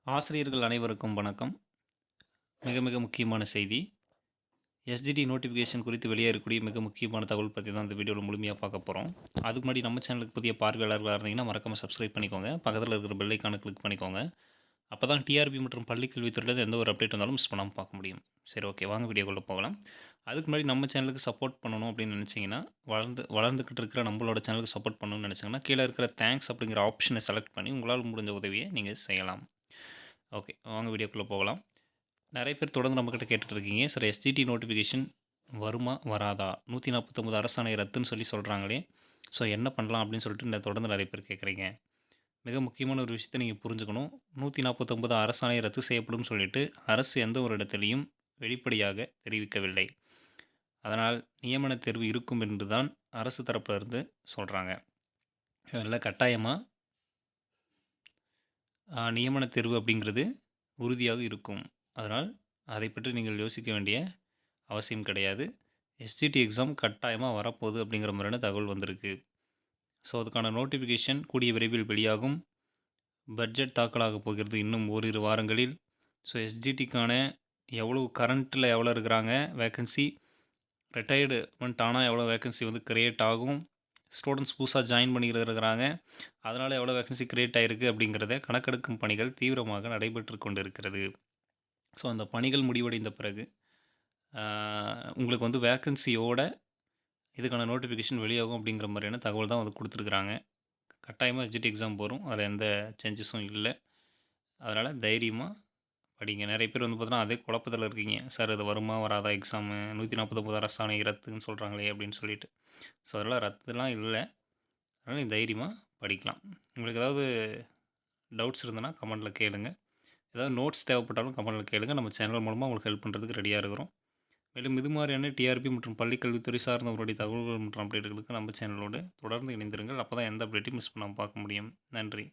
ஆசிரியர்கள் அனைவருக்கும் வணக்கம். மிக மிக முக்கியமான செய்தி. எஸ்ஜிடி நோட்டிஃபிகேஷன் குறித்து வெளியேறக்கூடிய மிக முக்கியமான தகவல் பத்தி தான் இந்த வீடியோல முழுமையா பார்க்க போறோம். அதுக்கு முன்னாடி நம்ம சேனலுக்கு புதிய பார்வையாளர்களா இருந்தீங்கன்னா, மறக்காம சப்ஸ்கிரைப் பண்ணிக்கோங்க. பக்கத்தில இருக்கிற பெல் ஐகான கிளிக் பண்ணிக்கோங்க. அப்பதான் டிஆர்பி மற்றும் பள்ளிக் கல்வித்துறையில எந்த ஒரு அப்டேட் வந்தாலும் மிஸ் பண்ணாம பார்க்க முடியும். சரி, ஓகே, வாங்க வீடியோக்குள்ள போகலாம். அதுக்கு முன்னாடி நம்ம சேனலுக்கு சப்போர்ட் பண்ணணும் அப்படின்னு நினைச்சீங்கன்னா, வளர்ந்துகிட்டு இருக்கிற நம்மளோட சேனலுக்கு சப்போர்ட் பண்ணணும்னு நினைச்சீங்கன்னா, கீழ இருக்கிற தேங்க்ஸ் அப்படிங்கிற ஆப்ஷன செலக்ட் பண்ணி உங்களால முடிஞ்ச உதவிய நீங்க செய்யலாம். ஓகே, வாங்க வீடியோக்குள்ள போகலாம். நெறைய பேர் தொடர்ந்து நம்மகிட்ட கேட்டுட்டு இருக்கீங்க. சார், எஸ்ஜிடி நோட்டிஃபிகேஷன் வருமா? வராதா? 149 அரசாணை ரத்துன்னு சொல்றாங்களே! ஸோ என்ன பண்ணலாம்? அப்படின்னு சொல்லிட்டு தொடர்ந்து நெறைய பேர் கேட்குறீங்க. மிக முக்கியமான ஒரு விஷயத்த நீங்க புரிஞ்சுக்கணும். 149 அரசாணை ரத்து செய்யப்படும்னு சொல்லிட்டு அரசு எந்த ஒரு இடத்திலயும் வெளிப்படையாக தெரிவிக்கவில்லை. அதனால் நியமன தேர்வு இருக்கும் என்று தான் அரசு தரப்புல இருந்து சொல்றாங்க. அதில கட்டாயமா நியமன தேர்வு அப்படிங்கிறது உறுதியாக இருக்கும். அதனால் அதை பற்றி நீங்கள் யோசிக்க வேண்டிய அவசியம் கிடையாது. எஸ்ஜிடி எக்ஸாம் கட்டாயமா வரப்போகுது அப்படிங்கிற மாதிரியான தகவல் வந்திருக்கு. ஸோ அதுக்கான நோட்டிஃபிகேஷன் கூடிய விரைவில் வெளியாகும். பட்ஜெட் தாக்கலாகப் போகிறது இன்னும் ஓரிரு வாரங்களில். ஸோ எஸ்ஜிடிக்கான கரண்ட்டில் எவ்வளோ இருக்கிறாங்க வேக்கன்சி, ரிட்டயர்டுமெண்ட் ஆனா எவ்வளோ வேக்கன்சி வந்து கிரியேட் ஆகும், ஸ்டூடண்ட்ஸ் புதுசா ஜாயின் பண்ணியிருக்கிறாங்க. அதனால எவ்வளோ வேக்கன்சி கிரியேட் ஆயிருக்கு அப்படிங்கிறத கணக்கெடுக்கும் பணிகள் தீவிரமாக நடைபெற்றுக் கொண்டிருக்கிறது. ஸோ அந்த பணிகள் முடிவடைந்த பிறகு உங்களுக்கு வந்து வேக்கன்சியோட இதுக்கான நோட்டிஃபிகேஷன் வெளியாகும் அப்படிங்கிற மாதிரியான தகவல் தான் வந்து குடுத்துருக்குறாங்க. கட்டாயமா எஸ்ஜிடி எக்ஸாம் வரும். அதில எந்த சேஞ்சஸும் இல்ல. அதனால தைரியமா படிங்க. நெறைய பேர் வந்து பார்த்தீங்கன்னா, அதே குழப்பத்தில இருக்கீங்க. சார், இது வருமா? வராதா எக்ஸாமு? 149 அரசாணை ரத்துன்னு சொல்றாங்களே அப்படின்னு சொல்லிட்டு. ஸோ அதெல்லாம் ரத்துலாம் இல்ல. அதனால நீங்க தைரியமா படிக்கலாம். உங்களுக்கு ஏதாவது டவுட்ஸ் இருந்ததுனா கமெண்ட்ல கேளுங்க. ஏதாவது நோட்ஸ் தேவைப்பட்டாலும் கமெண்ட்ல கேளுங்க. நம்ம சேனல் மூலமா உங்களுக்கு ஹெல்ப் பண்ணுறதுக்கு ரெடியா இருக்கிறோம். மேலும் இது மாதிரியான டிஆர்பி மற்றும் பள்ளிக் கல்வித்துறை சார்ந்தவர்களுடைய தகவல்கள் மற்றும் அப்டேட்டுகளுக்கு நம்ம சேனலோடு தொடர்ந்து இணைந்திருங்கள். அப்பதான் எந்த அப்டேட்டையும் மிஸ் பண்ணாம பார்க்க முடியும். நன்றி.